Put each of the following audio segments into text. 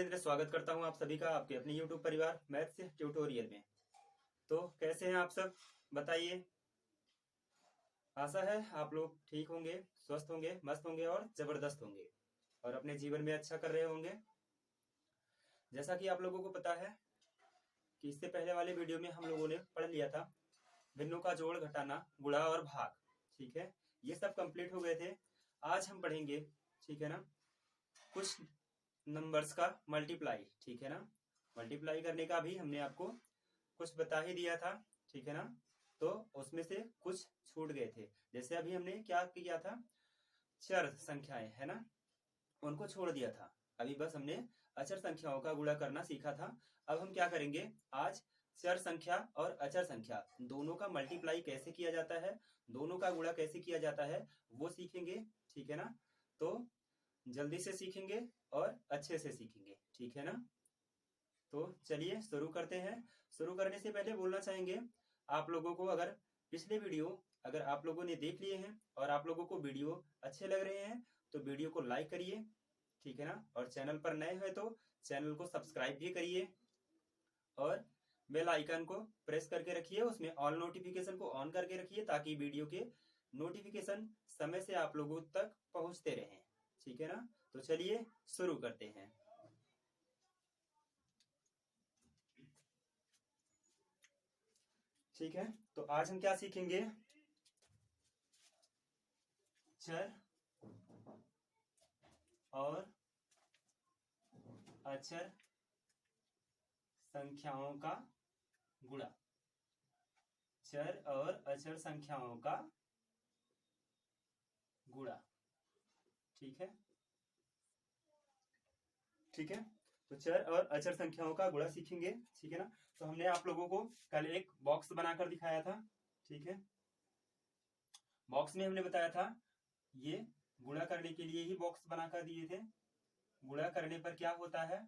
नरेंद्र स्वागत करता हूं आप सभी का आपके अपने YouTube परिवार मैथ्स ट्यूटोरियल में। तो कैसे हैं आप सब, बताइए। आशा है आप लोग ठीक होंगे, स्वस्थ होंगे, मस्त होंगे और जबरदस्त होंगे और अपने जीवन में अच्छा कर रहे होंगे। जैसा कि आप लोगों को पता है कि इससे पहले वाले वीडियो में हम लोगों ने पढ़ लिया था भिन्नों का जोड़, घटाना, गुणा और भाग। ठीक है, ये सब कंप्लीट हो गए थे। आज हम पढ़ेंगे, ठीक है ना, कुछ नंबर्स का मल्टीप्लाई। ठीक है ना, मल्टीप्लाई करने का भी हमने आपको कुछ बता ही दिया था। ठीक है ना, तो उसमें से कुछ छूट गए थे। जैसे अभी हमने क्या किया था, चर संख्याएं है ना, उनको छोड़ दिया था। अभी बस हमने अचर संख्याओं का गुणा करना सीखा था। अब हम क्या करेंगे, आज चर संख्या और अचर संख्या दोनों का मल्टीप्लाई कैसे किया जाता है, दोनों का गुणा कैसे किया जाता है, वो सीखेंगे। ठीक है ना, तो जल्दी से सीखेंगे और अच्छे से सीखेंगे। ठीक है ना, तो चलिए शुरू करते हैं। शुरू करने से पहले बोलना चाहेंगे आप लोगों को, अगर पिछले वीडियो अगर आप लोगों ने देख लिए हैं और आप लोगों को वीडियो अच्छे लग रहे हैं तो वीडियो को लाइक करिए। ठीक है ना, और चैनल पर नए हैं तो चैनल को सब्सक्राइब भी करिए और बेल आइकन को प्रेस करके रखिए, उसमें ऑल नोटिफिकेशन को ऑन करके रखिए ताकि वीडियो के नोटिफिकेशन समय से आप लोगों तक पहुंचते रहें। ठीक है ना, तो चलिए शुरू करते हैं। ठीक है, तो आज हम क्या सीखेंगे, चर और अचर संख्याओं का गुणा। चर और अचर संख्याओं का गुणा। ठीक है, ठीक है, तो चर और अचर संख्याओं का गुणा सीखेंगे। ठीक है ना, तो हमने आप लोगों को कल एक बॉक्स बनाकर दिखाया था। ठीक है, बॉक्स में हमने बताया था ये गुणा करने के लिए ही बॉक्स बनाकर दिए थे। गुणा करने पर क्या होता है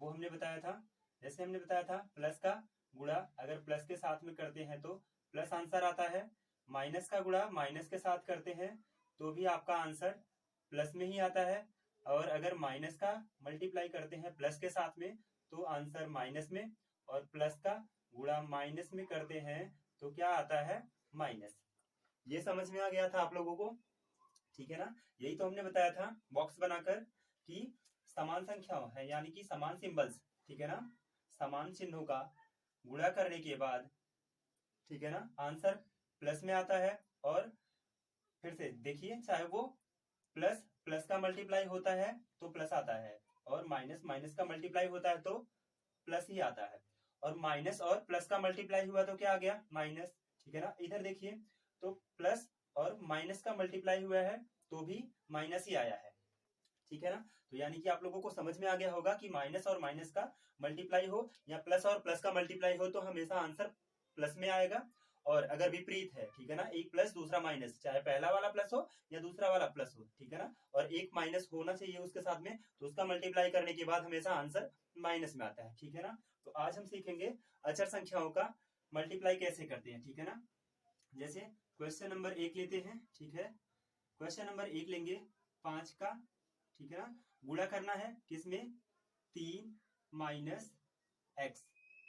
वो हमने बताया था। जैसे हमने बताया था प्लस का गुणा अगर प्लस के साथ में करते हैं तो प्लस आंसर आता है, माइनस का गुणा माइनस के साथ करते हैं तो भी आपका आंसर प्लस में ही आता है, और अगर माइनस का मल्टीप्लाई करते हैं प्लस के साथ में तो आंसर माइनस में, और प्लस का गुणा माइनस में करते हैं तो क्या आता है, माइनस। ये समझ में आ गया था आप लोगों को। ठीक है ना, यही तो हमने बताया था बॉक्स बनाकर कि समान संख्याओं है यानी कि समान सिंबल्स, ठीक है ना, समान चिन्हों का गुणा करने के बाद, ठीक है ना, आंसर प्लस में आता है। और फिर से देखिए, चाहे वो प्लस प्लस का मल्टीप्लाई होता है तो प्लस आता है, और माइनस माइनस का मल्टीप्लाई होता है तो प्लस ही आता है, और माइनस और प्लस का मल्टीप्लाई हुआ तो क्या आ गया, माइनस। ठीक है ना, इधर देखिए तो प्लस और माइनस का मल्टीप्लाई हुआ है तो भी माइनस ही आया है। ठीक है ना, तो यानी कि आप लोगों को समझ में आ गया होगा कि माइनस और माइनस का मल्टीप्लाई हो या प्लस और प्लस का मल्टीप्लाई हो तो हमेशा आंसर प्लस में आएगा। और अगर विपरीत है, ठीक है ना, एक प्लस दूसरा माइनस, चाहे पहला वाला प्लस हो या दूसरा वाला प्लस हो, ठीक है ना, और एक माइनस होना चाहिए उसके साथ में, तो उसका मल्टीप्लाई करने के बाद हमेशा आंसर माइनस में आता है। ठीक है ना, तो आज हम सीखेंगे अचर संख्याओं का मल्टीप्लाई कैसे करते हैं। ठीक है ना, जैसे क्वेश्चन नंबर 1 लेते हैं। ठीक है, क्वेश्चन नंबर 1 लेंगे 5 का। ठीक है ना, गुणा करना है किसमें, 3 माइनस एक्स।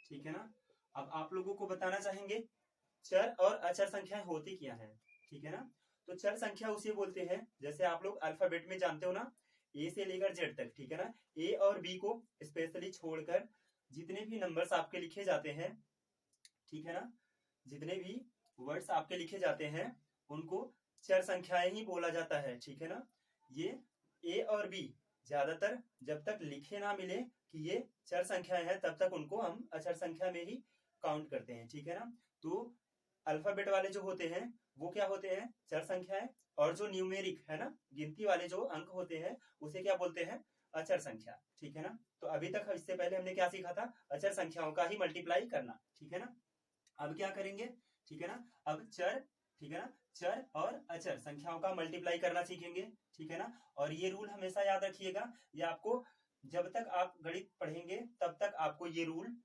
ठीक है ना, अब आप लोगों को बताना चाहेंगे चर और अचर संख्याएं होती क्या है। ठीक है ना, तो चर संख्या उसे बोलते हैं, जैसे आप लोग अल्फाबेट में जानते हो ना, ए से लेकर जेड तक। ठीक है ना, ए और बी को स्पेशली छोड़कर जितने भी नंबर्स आपके लिखे जाते हैं, ठीक है ना, जितने भी वर्ड्स आपके लिखे जाते हैं उनको चर संख्याएं ही बोला जाता है। ठीक है ना, ये ए और बी ज्यादातर जब तक लिखे ना मिले कि ये चर संख्याएं हैं तब तक उनको हम अचर संख्या में ही काउंट करते हैं। ठीक है ना, तो अल्फाबेट वाले जो होते हैं वो क्या होते हैं, चर संख्याएं, और जो न्यूमेरिक है ना, गिनती वाले जो अंक होते हैं उसे क्या बोलते हैं, अचर संख्या। ठीक है ना, तो अभी तक इससे पहले हमने क्या सीखा था, अचर संख्याओं का ही मल्टीप्लाई करना। ठीक है ना, अब क्या करेंगे, ठीक है ना, अब चर, ठीक है ना, चर और अचर संख्याओं का मल्टीप्लाई करना सीखेंगे। ठीक है ना, और ये रूल हमेशा याद रखिएगा, ये आपको जब तक आप गणित पढ़ेंगे तब तक आपको ये रूल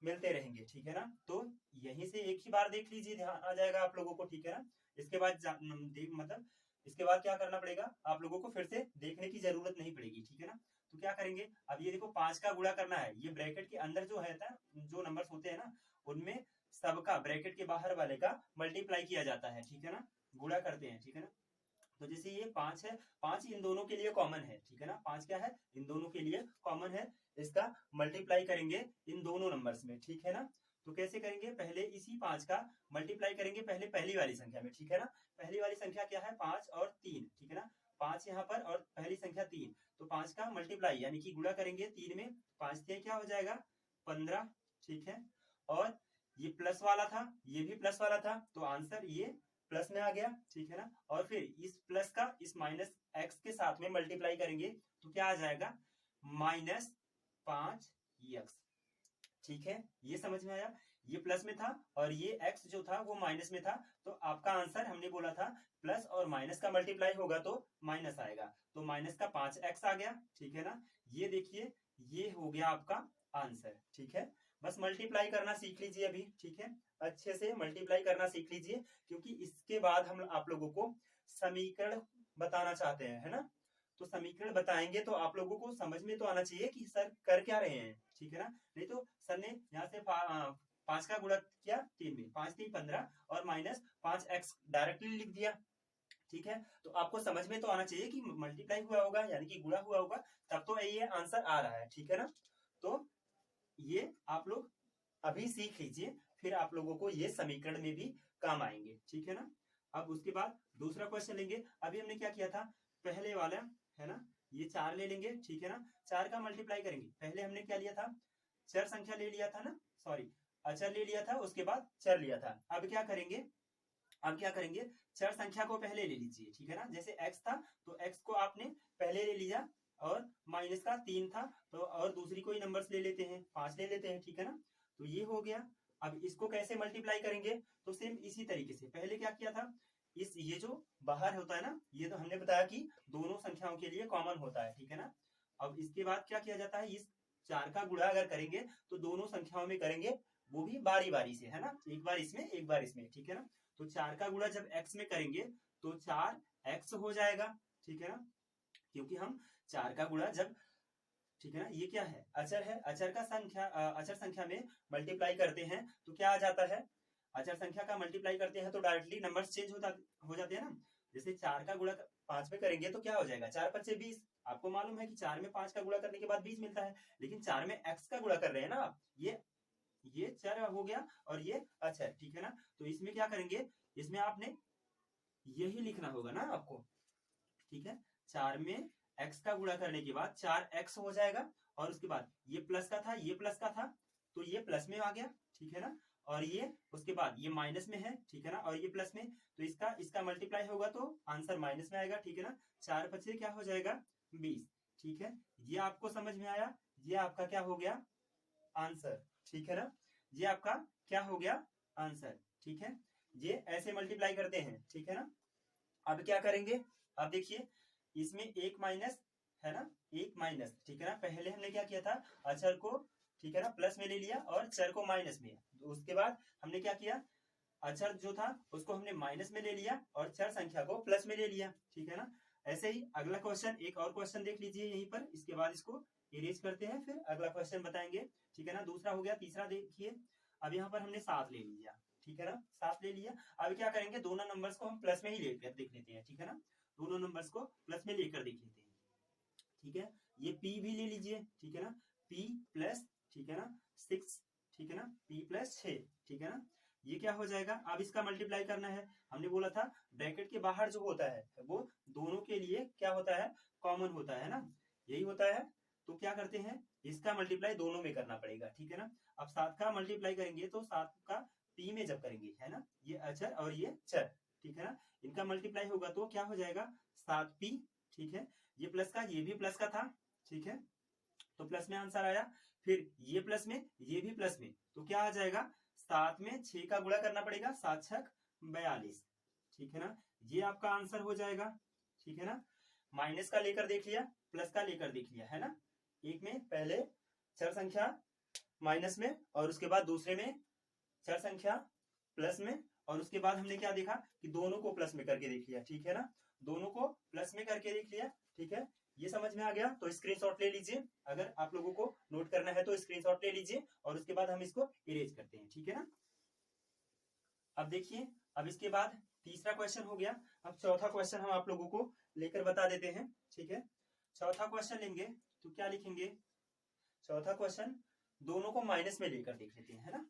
मिलते रहेंगे। ठीक है ना, तो यहीं से एक ही बार देख लीजिए, ध्यान आ जाएगा आप लोगों को। ठीक है ना, इसके बाद मतलब इसके बाद क्या करना पड़ेगा, आप लोगों को फिर से देखने की जरूरत नहीं पड़ेगी, ठीक है ना। तो क्या करेंगे, अब ये देखो 5 का गुणा करना है, ये ब्रैकेट के अंदर जो है जो नंबर्स होते हैं ना, उनमें सबका ब्रैकेट के बाहर वाले का मल्टीप्लाई किया जाता है, ठीक है ना, गुणा करते हैं, ठीक है ना। तो जैसे ये 5 है, 5 इन दोनों के लिए कॉमन है, ठीक है ना, 5 क्या है, इन दोनों के लिए कॉमन है, इसका मल्टीप्लाई करेंगे इन दोनों नंबर्स में, ठीक है ना। तो कैसे करेंगे, पहले इसी 5 का मल्टीप्लाई करेंगे पहले पहली वाली संख्या में, ठीक है ना। पहली वाली संख्या क्या है, 5 और 3, ठीक है ना, 5 यहाँ पर और पहली संख्या 3, तो 5 का मल्टीप्लाई यानी कि गुणा करेंगे 3 में, 5 से क्या हो जाएगा 15, ठीक है। और ये प्लस वाला था, ये भी प्लस वाला था, तो आंसर ये प्लस में आ गया, ठीक है ना। और फिर इस प्लस का इस माइनस एक्स के साथ में मल्टीप्लाई करेंगे तो क्या आ जाएगा, -5x, ठीक है। ये समझ में आया, ये प्लस में था और ये x जो था वो माइनस में था, तो आपका आंसर हमने बोला था प्लस और माइनस का मल्टीप्लाई होगा तो माइनस आएगा, तो माइनस का 5x आ गया, ठीक है ना। ये देखिए, ये हो गया आपका आंसर, ठीक है। बस मल्टीप्लाई करना सीख लीजिए अभी, ठीक है, अच्छे से मल्टीप्लाई करना सीख लीजिए, क्योंकि इसके बाद हम आप लोगों को समीकरण बताना चाहते हैं, है ना। तो समीकरण बताएंगे तो आप लोगों को समझ में तो आना चाहिए कि सर कर क्या रहे हैं, ठीक है ना। नहीं तो सर ने यहाँ से 5 का गुणा किया 3 में, 5 3 15 और -5x डायरेक्टली लिख दिया, ठीक है। तो आपको समझ में तो आना चाहिए कि मल्टीप्लाई हुआ होगा यानी कि गुणा हुआ होगा, तब तो ये आंसर आ रहा है, ठीक है ना। तो ये आप लोग अभी सीख लीजिए, फिर आप लोगों को ये समीकरण में भी काम आएंगे, ठीक है ना। अब उसके बाद दूसरा क्वेश्चन लेंगे, अभी हमने क्या किया था, पहले वाला है ना, ये 4 ले लेंगे, ठीक है ना, 4 का मल्टीप्लाई करेंगे, पहले हमने क्या लिया था, चर संख्या ले लिया था ना, सॉरी अचर ले लिया था, उसके बाद चर लिया था। अब क्या करेंगे, चर संख्या को पहले ले लीजिए, ठीक है ना। जैसे x था तो x को आपने पहले ले लिया, और माइनस का 3 था तो और दूसरी कोई नंबर्स ले लेते हैं, 5 ले लेते हैं, ठीक है ना। तो ये हो गया। अब इसको कैसे मल्टीप्लाई करेंगे, तो सेम इसी तरीके से पहले क्या किया था, इस ये जो बाहर होता है ना, ये तो हमने बताया कि दोनों संख्याओं के लिए कॉमन होता है, ठीक है ना। अब इसके बाद क्या किया जाता है, इस 4 का गुणा अगर करेंगे तो दोनों संख्याओं में करेंगे, वो भी बारी बारी से, है ना, एक बार इसमें एक बार इसमें, ठीक है ना। तो 4 का गुणा जब x में करेंगे तो 4x हो जाएगा, ठीक है ना, क्योंकि हम 4 का गुणा जब, ठीक है ना, ये क्या है, अचर है, अचर का संख्या अचर संख्या में मल्टीप्लाई करते हैं तो क्या आ जाता है, अचर संख्या का मल्टीप्लाई करते हैं तो डायरेक्टली नंबर्स चेंज हो जाते हैं ना। जैसे 4 का गुणा 5 में करेंगे तो क्या हो जाएगा, 4 5 20, आपको मालूम है कि 4 में 5 का गुणा करने के बाद 20 मिलता है, लेकिन 4 में x का गुणा कर रहे हैं ना, ये चर हो गया और ये अचर, ठीक है ना। तो इसमें क्या करेंगे, इसमें आपने यही लिखना होगा ना आपको, ठीक है। 4 में x का गुणा करने के बाद 4x हो जाएगा, और उसके बाद ये प्लस का था, ये प्लस का था, तो ये प्लस में आ गया, ठीक है ना। और ये उसके बाद ये माइनस में है, ठीक है ना, और ये प्लस में, तो इसका मल्टीप्लाई होगा तो आंसर माइनस में आएगा, ठीक है ना। 4 5 क्या हो जाएगा 20, ठीक है। ये आपको समझ में आया, ये आपका क्या हो गया आंसर, ठीक है ना, ये आपका क्या हो गया आंसर, ठीक है। ये ऐसे मल्टीप्लाई करते हैं, ठीक है ना। अब क्या करेंगे, अब देखिए इसमें एक माइनस है ना, एक माइनस, ठीक है ना। पहले हमने क्या किया था, अचर को, ठीक है ना, प्लस में ले लिया और चर को माइनस में, तो उसके बाद हमने क्या किया, अचर जो था उसको हमने माइनस में ले लिया और चर संख्या को प्लस में ले लिया, ठीक है ना। ऐसे ही अगला क्वेश्चन, एक और क्वेश्चन देख लीजिए यहीं पर, इसके बाद इसको इरेज करते हैं, फिर अगला क्वेश्चन बताएंगे, ठीक है ना। दूसरा हो गया, तीसरा देखिए, अब यहाँ पर हमने 7 ले लिया, ठीक है ना, 7 ले लिया। अब क्या करेंगे, दोनों नंबर्स को हम प्लस में ही लेकर देख लेते हैं, ठीक है ना, दोनों नंबर्स को प्लस में लेकर देख लेते हैं, ठीक है। ये p भी ले लीजिए, ठीक है ना, p प्लस, ठीक है ना 6, ठीक है ना, p प्लस 6, ठीक है ना। ये क्या हो जाएगा, अब इसका मल्टीप्लाई करना है, हमने बोला था ब्रैकेट के बाहर जो होता है वो दोनों के लिए क्या होता है, कॉमन होता है ना, यही होता है। तो क्या करते हैं, इसका मल्टीप्लाई दोनों में करना पड़ेगा, ठीक है ना। अब 7 का मल्टीप्लाई करेंगे तो 7 का p में जब करेंगे, है ना, ये अचर और ये चर, ठीक है ना, इनका मल्टीप्लाई होगा तो क्या हो जाएगा 7p, ठीक है। ये प्लस का, ये भी प्लस का था, ठीक है, तो प्लस में आंसर आया। फिर ये प्लस में, ये भी प्लस में, तो क्या आ जाएगा, 7 में 6 का गुणा करना पड़ेगा, 7 6 42, ठीक है ना, ये आपका आंसर हो जाएगा, ठीक है ना। माइनस का लेकर देख लिया, प्लस का लेकर देख लिया, है ना। एक में पहले चर संख्या माइनस में और उसके बाद दूसरे में चर संख्या प्लस में, और उसके बाद हमने क्या देखा कि दोनों को प्लस में करके देख लिया, ठीक है ना। दोनों को प्लस में करके देख लिया। ठीक है, ये समझ में आ गया तो स्क्रीनशॉट ले लीजिए। अगर आप लोगों को नोट करना है तो स्क्रीनशॉट ले लीजिए और उसके बाद हम इसको इरेज करते हैं। ठीक है ना। अब देखिए, अब इसके बाद तीसरा क्वेश्चन हो गया। अब चौथा क्वेश्चन हम आप लोगों को लेकर बता देते हैं। ठीक है, चौथा क्वेश्चन लेंगे तो क्या लिखेंगे? चौथा क्वेश्चन दोनों को माइनस में लेकर देख लेते हैं, है ना।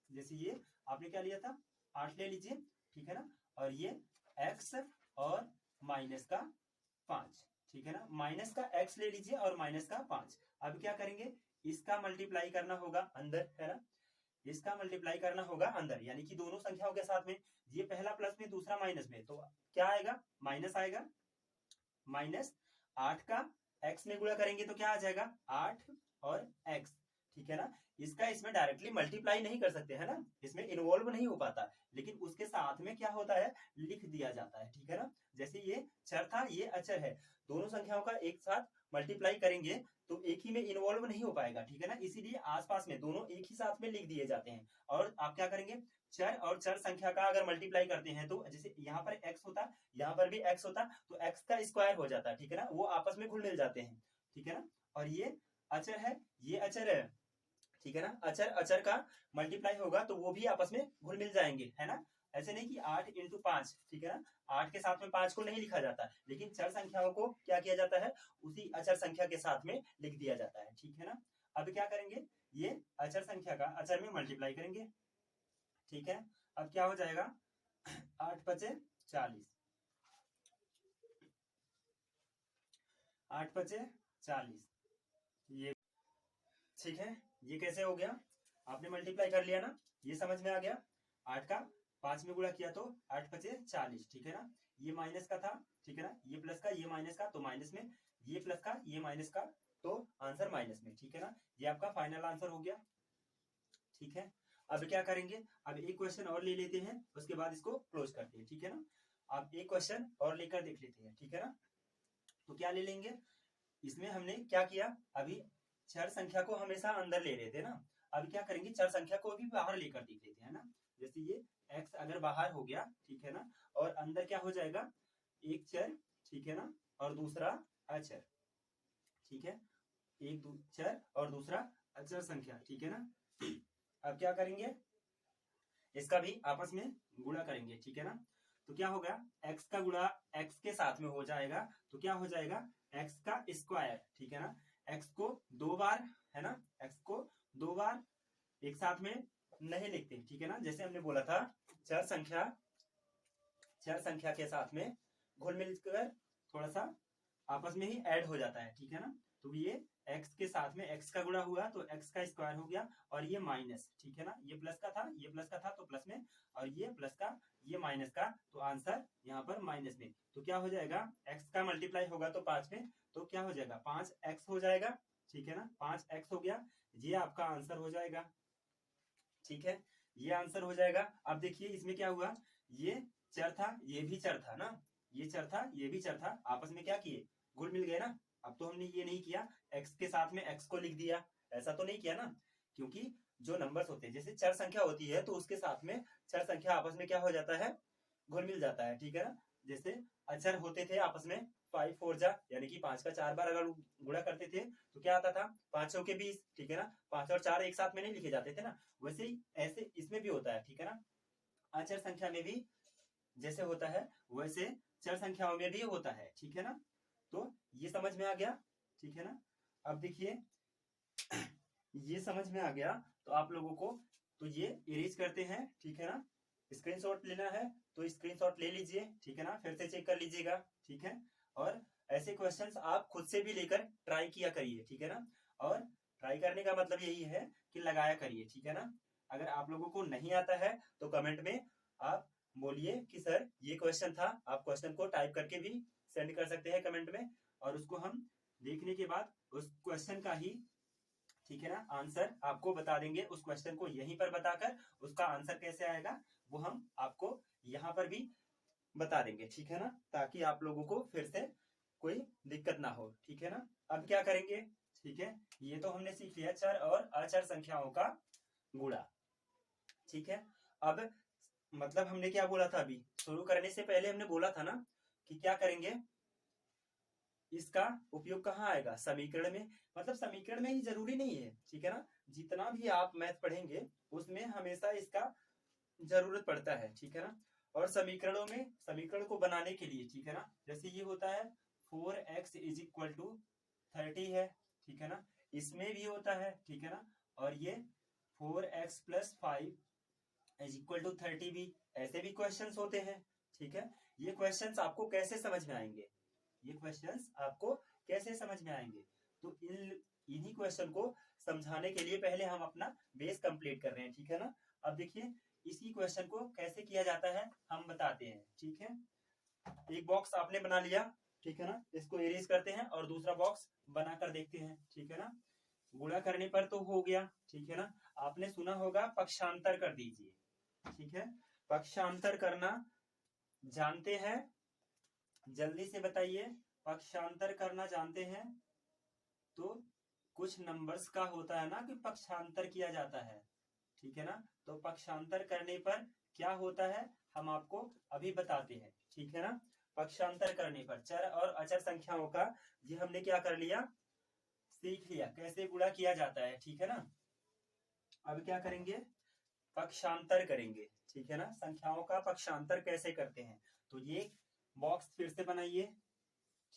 जैसे ये आपने क्या लिया था, 8 ले लीजिए। ठीक है ना, और ये x और माइनस का 5। ठीक है ना, माइनस का x ले लीजिए और माइनस का 5। अब क्या करेंगे, इसका मल्टीप्लाई करना होगा अंदर, है ना। इसका मल्टीप्लाई करना होगा अंदर, यानी कि दोनों संख्याओं के साथ में। ये पहला प्लस में, दूसरा माइनस में, तो क्या आएगा, माइनस आएगा। माइनस 8 का x में गुणा करेंगे तो क्या आ जाएगा, 8 और x। ठीक है ना, इसका इसमें डायरेक्टली मल्टीप्लाई नहीं कर सकते, है ना, इसमें इन्वॉल्व नहीं हो पाता, लेकिन उसके साथ में क्या होता है, लिख दिया जाता है। ठीक है ना, जैसे ये चर था, ये अचर है, दोनों संख्याओं का एक साथ मल्टीप्लाई करेंगे तो एक ही में इन्वॉल्व नहीं हो पाएगा। ठीक है ना, इसीलिए आसपास में दोनों एक ही साथ में लिख दिए जाते हैं। और आप क्या करेंगे, चर और चर संख्या का अगर मल्टीप्लाई करते हैं तो जैसे यहाँ पर x होता, यहाँ पर भी x होता, तो x का स्क्वायर हो जाता है। ठीक है ना, वो आपस में घुल मिल जाते हैं। ठीक है ना, और ये अचर है, ये अचर है। ठीक है ना, अचर अचर का मल्टीप्लाई होगा तो वो भी आपस में घुल मिल जाएंगे, है ना। ऐसे नहीं कि 8 × 5, ठीक है ना, 8 के साथ में 5 को नहीं लिखा जाता, लेकिन चर संख्याओं को क्या किया जाता है, उसी अचर संख्या के साथ में लिख दिया जाता है। ठीक है ना, अब क्या करेंगे, ये अचर संख्या का अचर में मल्टीप्लाई करेंगे। ठीक है, अब क्या हो जाएगा, 8 × 5 = 40, 8 × 5 = 40। ये ठीक है, ये कैसे हो गया, आपने मल्टीप्लाई कर लिया ना, ये समझ में आ गया। 8 का 5 में गुणा किया तो 8 × 5 = 40। ठीक है ना, ये माइनस का था। ठीक है ना, ये प्लस का, ये माइनस का, तो माइनस में, ये प्लस का, ये माइनस का, तो आंसर माइनस में। ठीक है ना, ये आपका फाइनल आंसर हो गया। ठीक है, अब क्या करेंगे, अब एक क्वेश्चन और ले लेते हैं, उसके बाद इसको क्लोज करते हैं। ठीक है ना, आप एक क्वेश्चन और लेकर देख लेते हैं। ठीक है ना, तो क्या ले लेंगे, इसमें हमने क्या किया, अभी चर संख्या को हमेशा अंदर ले रहे थे ना, अब क्या करेंगे, चर संख्या को भी बाहर लेकर देख लेते हैं ना। जैसे ये x अगर बाहर हो गया, ठीक है ना, और अंदर क्या हो जाएगा, एक चर, ठीक है ना, और दूसरा अचर। ठीक है, एक चर और दूसरा अचर संख्या। ठीक है ना, अब क्या करेंगे, इसका भी आपस में गुणा करेंगे। ठीक है ना, तो क्या होगा, x का गुणा x के साथ में हो जाएगा, तो क्या हो जाएगा, x का स्क्वायर। ठीक है ना, x को 2 बार, है ना, x को 2 बार एक साथ में नहीं लिखते। ठीक है ना, जैसे हमने बोला था, चर संख्या के साथ में घुल मिलकर थोड़ा सा आपस में ही ऐड हो जाता है। ठीक है ना, तो ये x के साथ में x का गुणा हुआ तो x का स्क्वायर हो गया, और ये माइनस, ठीक है ना, ये प्लस का था, ये प्लस का था तो प्लस में, और ये प्लस का, ये माइनस का, तो आंसर यहाँ पर माइनस में। तो क्या हो जाएगा, x का मल्टीप्लाई होगा तो 5 में, तो क्या हो जाएगा, 5x हो जाएगा। ठीक है ना, 5x हो गया, ये आपका आंसर हो जाएगा। ठीक है, ये आंसर हो जाएगा। अब देखिए इसमें क्या हुआ, ये चर था, ये भी चर था ना, ये चर था, ये भी चर था, आपस में क्या किए, घुल मिल गए ना। अब तो हमने ये नहीं किया, x के साथ में x को लिख दिया, ऐसा तो नहीं किया ना, क्योंकि जो नंबर्स होते हैं, जैसे चर संख्या होती है तो उसके साथ में चर संख्या आपस में क्या हो जाता है, घुल मिल जाता है। ठीक है ना, जैसे अचर होते थे आपस में, 5 4 जा, यानी कि 5 का 4 बार अगर गुणा करते थे तो क्या आता था, 5 के 20। ठीक है ना, 5 और 4 एक साथ में नहीं लिखे जाते थे ना, वैसे ही ऐसे इसमें भी होता है। ठीक है ना, अचर संख्या में भी जैसे होता है वैसे चर संख्याओं में भी होता है। ठीक है ना, तो ये समझ में आ गया। ठीक है ना, अब देखिए ये समझ में आ गया तो आप लोगों को, तो ये इरेज करते हैं। ठीक है ना, स्क्रीनशॉट लेना है तो स्क्रीनशॉट ले लीजिए। ठीक है ना, फिर से चेक कर लीजिएगा। ठीक है, और ऐसे क्वेश्चंस आप खुद से भी लेकर ट्राई किया करिए। ठीक है ना, और ट्राई करने का मतलब यही है कि लगाया करिए। ठीक है ना, अगर आप लोगों को नहीं आता है तो कमेंट में आप बोलिए कि सर ये क्वेश्चन था, आप क्वेश्चन को टाइप करके भी सेंड कर सकते हैं कमेंट में, और उसको हम देखने के बाद उस क्वेश्चन का ही, ठीक है ना, आंसर आपको बता देंगे। उस क्वेश्चन को यहीं पर बताकर उसका आंसर कैसे आएगा वो हम आपको यहाँ पर भी बता देंगे। ठीक है ना, ताकि आप लोगों को फिर से कोई दिक्कत ना हो। ठीक है ना, अब क्या करेंगे, ठीक है, ये तो हमने सीख लिया चर और अचर संख्याओं का गुणा। ठीक है, अब मतलब हमने क्या बोला था, अभी शुरू करने से पहले हमने बोला था ना कि क्या करेंगे, इसका उपयोग कहाँ आएगा, समीकरण में। मतलब समीकरण में ही जरूरी नहीं है, ठीक है ना, जितना भी आप मैथ पढ़ेंगे उसमें हमेशा इसका जरूरत पड़ता है, ठीक है ना। और समीकरणों में, समीकरण को बनाने के लिए, ठीक है ना, जैसे ये होता है 4x इज इक्वल टू 30 है, ठीक है ना, इसमें भी होता है, ठीक है ना। और ये 4x plus 5 is equal to 30 भी, ऐसे भी क्वेश्चंस होते हैं, ठीक है। ये क्वेश्चंस आपको कैसे समझ में आएंगे, ये क्वेश्चंस आपको कैसे समझ में आएंगे, तो इन्हीं क्वेश्चन को समझाने के लिए पहले हम अपना बेस कंप्लीट कर रहे हैं, ठीक है ना। अब देखिए इसी क्वेश्चन को कैसे किया जाता है हम बताते हैं, ठीक है। एक बॉक्स आपने बना लिया, ठीक है ना, इसको इरेज करते हैं और दूसरा बॉक्स बनाकर देखते हैं, ठीक है ना। गुणा करने पर तो हो गया, ठीक है ना। आपने सुना होगा पक्षांतर कर दीजिए, ठीक है, पक्षांतर करना जानते हैं, जल्दी से बताइए, पक्षांतर करना जानते हैं। तो कुछ नंबर्स का होता है ना कि पक्षांतर किया जाता है, ठीक है ना। तो पक्षांतर करने पर क्या होता है हम आपको अभी बताते हैं, ठीक है ना। पक्षांतर करने पर चर और अचर संख्याओं का ये हमने क्या कर लिया, सीख लिया कैसे गुणा किया जाता है, ठीक है ना। अब क्या करेंगे, पक्षांतर करेंगे, ठीक है ना, संख्याओं का पक्षांतर कैसे करते हैं। तो ये बॉक्स फिर से बनाइए,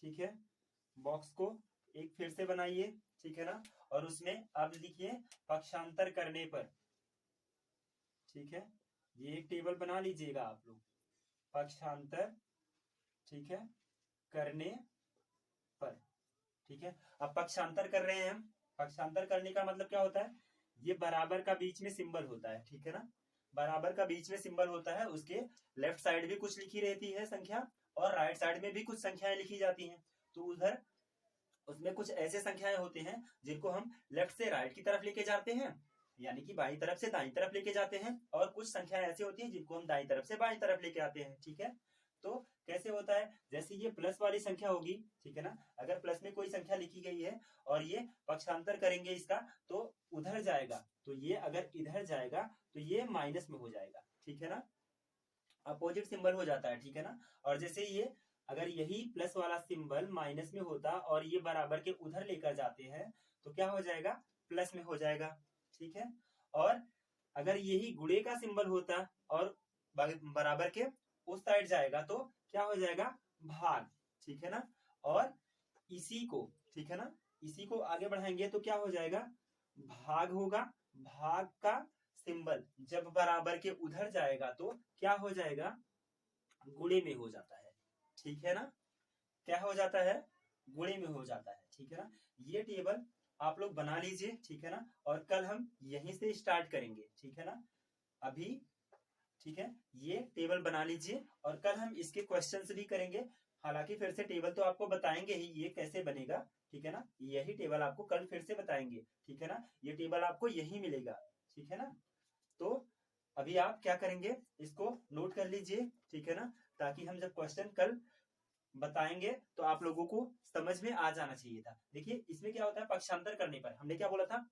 ठीक है, बॉक्स को एक फिर से बनाइए, ठीक है ना। और उसमें अब लिखिए पक्षांतर करने पर, ठीक है, ये एक टेबल बना लीजिएगा आप लोग, पक्षांतर, ठीक है, करने पर, ठीक है। अब पक्षांतर कर रहे हैं हम, पक्षांतर करने का मतलब क्या होता है, ये बराबर का बीच में सिंबल होता है, ठीक है ना, बराबर का बीच में सिंबल होता है, उसके लेफ्ट साइड भी कुछ लिखी रहती है संख्या और राइट साइड में भी कुछ संख्याएं लिखी जाती हैं। तो उधर उसमें कुछ ऐसे संख्याएं होते हैं जिनको हम लेफ्ट से राइट की तरफ लेके जाते हैं, यानी कि बाईं तरफ से दाईं तरफ लेके जाते हैं, और कुछ संख्याएं ऐसी होती हैं जिनको हम दाईं तरफ से बाईं तरफ लेके आते हैं, ठीक है। तो कैसे होता है, जैसे ये प्लस वाली संख्या होगी, ठीक है ना, अगर प्लस में कोई संख्या लिखी गई है और ये पक्षांतर करेंगे इसका तो उधर जाएगा, तो ये अगर इधर जाएगा तो ये माइनस में हो जाएगा, ठीक है ना, अपोजिट सिंबल हो जाता है, ठीक है ना। और जैसे ये अगर यही प्लस वाला सिंबल माइनस में होता और ये बराबर के उधर लेकर जाते हैं तो क्या हो जाएगा, प्लस में हो जाएगा, ठीक है। और अगर यही गुणे का सिंबल होता और बराबर के उस साइड जाएगा तो क्या हो जाएगा, भाग, ठीक है ना। और इसी को, ठीक है ना, इसी को आगे बढ़ाएंगे तो क्या हो जाएगा, भाग होगा, भाग का सिंबल जब बराबर के उधर जाएगा तो क्या हो जाएगा, गुणे में हो जाता है, ठीक है ना, क्या हो जाता है, गुणे में हो जाता है, ठीक है ना। ये टेबल आप लोग बना लीजिए, ठीक है ना, और कल हम यहीं से स्टार्ट करेंगे, ठीक है ना। अभी ठीक है, ये टेबल बना लीजिए और कल हम इसके क्वेश्चंस भी करेंगे। हालांकि फिर से टेबल तो आपको बताएंगे ही ये कैसे बनेगा, ठीक है ना, यही टेबल आपको कल फिर से बताएंगे, ठीक है ना, ये टेबल आपको यही मिलेगा, ठीक है ना। तो अभी आप क्या करेंगे, इसको नोट कर लीजिए, ठीक है ना, ताकि हम जब क्वेश्चन कल बताएंगे तो आप लोगों को समझ में आ जाना चाहिए था। देखिए इसमें क्या होता है, पक्षांतर करने पर हमने क्या बोला था,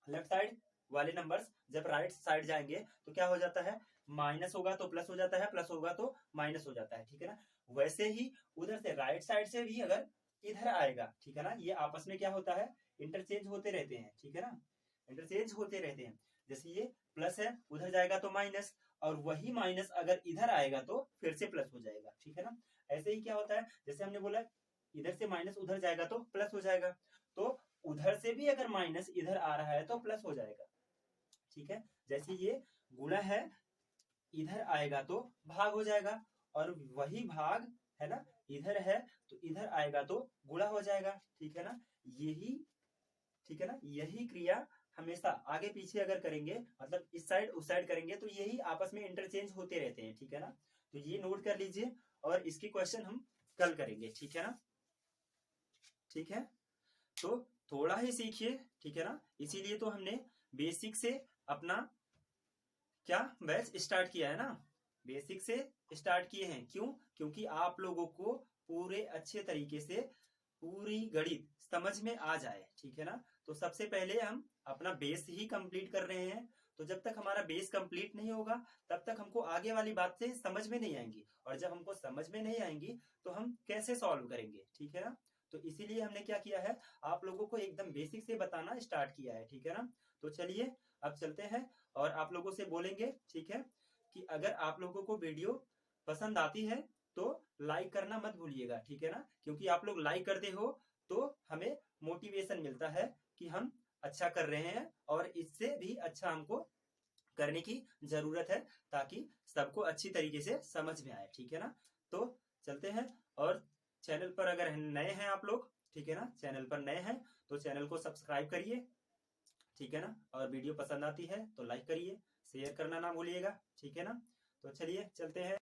लेफ्ट साइड वाले नंबर्स जब राइट साइड जाएंगे तो क्या हो जाता है, माइनस होगा तो प्लस हो जाता है, प्लस होगा तो माइनस हो जाता है, ठीक है ना। वैसे ही उधर से राइट साइड से भी अगर इधर आएगा, ठीक है ना, ये आपस में क्या होता है, इंटरचेंज होते रहते हैं, ठीक है ना, इंटरचेंज होते रहते हैं। जैसे ये प्लस है उधर जाएगा तो माइनस, और वही माइनस अगर इधर आएगा तो फिर से प्लस हो जाएगा, ठीक है ना। ऐसे ही क्या होता है, जैसे हमने बोला इधर से माइनस उधर जाएगा तो प्लस हो जाएगा, तो उधर से भी अगर माइनस इधर आ रहा है तो प्लस हो जाएगा, ठीक है। जैसे ये गुणा है, इधर आएगा तो भाग हो जाएगा, और वही भाग है ना, इधर है तो इधर आएगा तो गुणा हो जाएगा, ठीक है ना। यही, ठीक है ना, यही क्रिया हमेशा आगे पीछे अगर करेंगे, मतलब इस साइड उस साइड करेंगे तो यही आपस में इंटरचेंज होते रहते हैं, ठीक है ना। तो ये नोट कर लीजिए और इसके क्वेश्चन हम कल करेंगे, ठीक है ना, ठीक है। तो थोड़ा ही सीखिए, ठीक है ना, इसीलिए तो हमने बेसिक से अपना क्या बैच स्टार्ट किया है ना, बेसिक से स्टार्ट किए हैं, क्यों, क्योंकि आप लोगों को पूरे अच्छे तरीके से पूरी गणित समझ में आ जाए, ठीक है ना। तो सबसे पहले हम अपना बेस ही कंप्लीट कर रहे हैं, तो जब तक हमारा बेस कंप्लीट नहीं होगा तब तक हमको आगे वाली बातें समझ में नहीं आएंगी, और जब हमको समझ में नहीं आएंगी तो हम कैसे सॉल्व करेंगे, ठीक है ना। तो इसीलिए हमने क्या किया है, आप लोगों को एकदम बेसिक से बताना स्टार्ट किया है, ठीक है ना। तो चलिए अब चलते हैं और आप लोगों से बोलेंगे, ठीक है, कि अगर आप लोगों को वीडियो पसंद आती है तो लाइक करना मत भूलिएगा, ठीक है ना, क्योंकि आप लोग लाइक करते हो तो हमें मोटिवेशन मिलता है कि हम अच्छा कर रहे हैं और इससे भी अच्छा हमको करने की जरूरत है, ताकि सबको अच्छी तरीके से समझ में आए, ठीक है ना। तो चलते हैं, और चैनल पर अगर नए हैं आप लोग, ठीक है ना, चैनल पर नए हैं तो चैनल को सब्सक्राइब करिए, ठीक है ना, और वीडियो पसंद आती है तो लाइक करिए, शेयर करना ना भूलिएगा, ठीक है ना। तो चलिए चलते हैं।